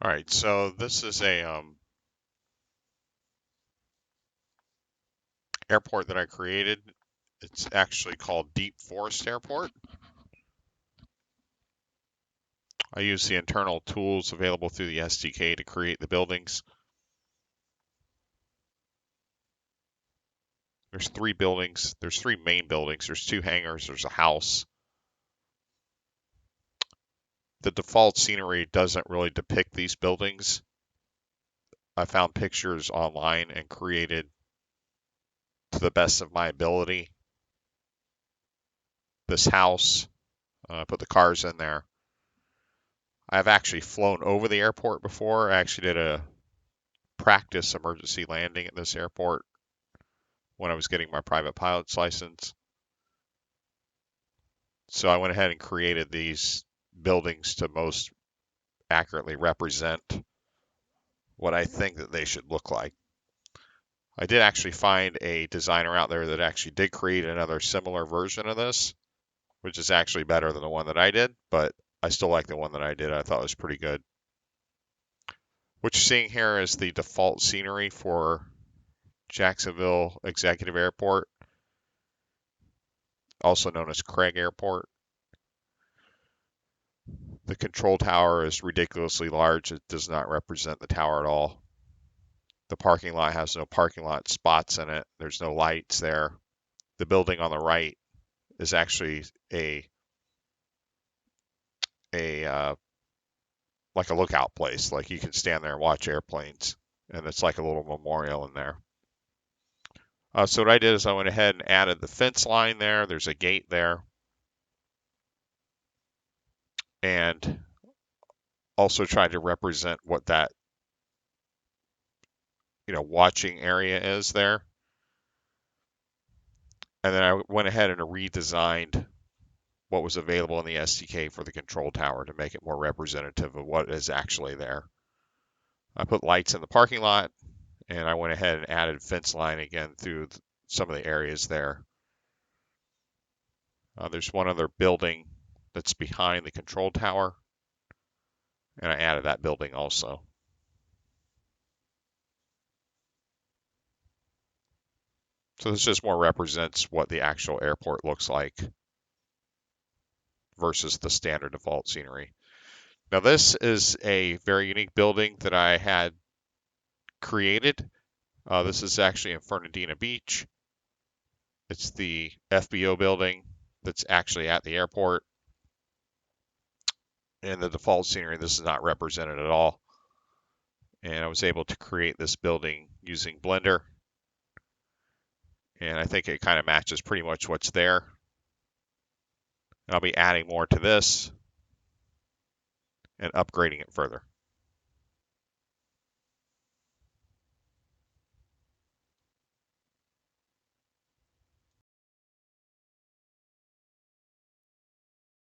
All right, so this is a airport that I created. It's actually called Deep Forest Airport. I use the internal tools available through the SDK to create the buildings. There's three buildings. There's three main buildings. There's two hangars. There's a house. The default scenery doesn't really depict these buildings. I found pictures online and created, to the best of my ability, this house. Put the cars in there. I've actually flown over the airport before. I actually did a practice emergency landing at this airport when I was getting my private pilot's license. So I went ahead and created these buildings to most accurately represent what I think that they should look like. I did actually find a designer out there that actually did create another similar version of this, which is actually better than the one that I did, but I still like the one that I did. I thought it was pretty good. What you're seeing here is the default scenery for Jacksonville Executive Airport, also known as Craig Airport. The control tower is ridiculously large. It does not represent the tower at all. The parking lot has no parking lot spots in it. There's no lights there. The building on the right is actually a like a lookout place. Like you can stand there and watch airplanes, and it's like a little memorial in there. So what I did is I went ahead and added the fence line there. There's a gate there, and also tried to represent what that watching area is there. And then I went ahead and redesigned what was available in the SDK for the control tower to make it more representative of what is actually there. I put lights in the parking lot, and I went ahead and added fence line again through some of the areas there. There's one other building that's behind the control tower, and I added that building also. So this just more represents what the actual airport looks like versus the standard default scenery. Now this is a very unique building that I had created. This is actually in Fernandina Beach. It's the FBO building that's actually at the airport. In the default scenery, this is not represented at all. And I was able to create this building using Blender. And I think it kind of matches pretty much what's there. And I'll be adding more to this and upgrading it further.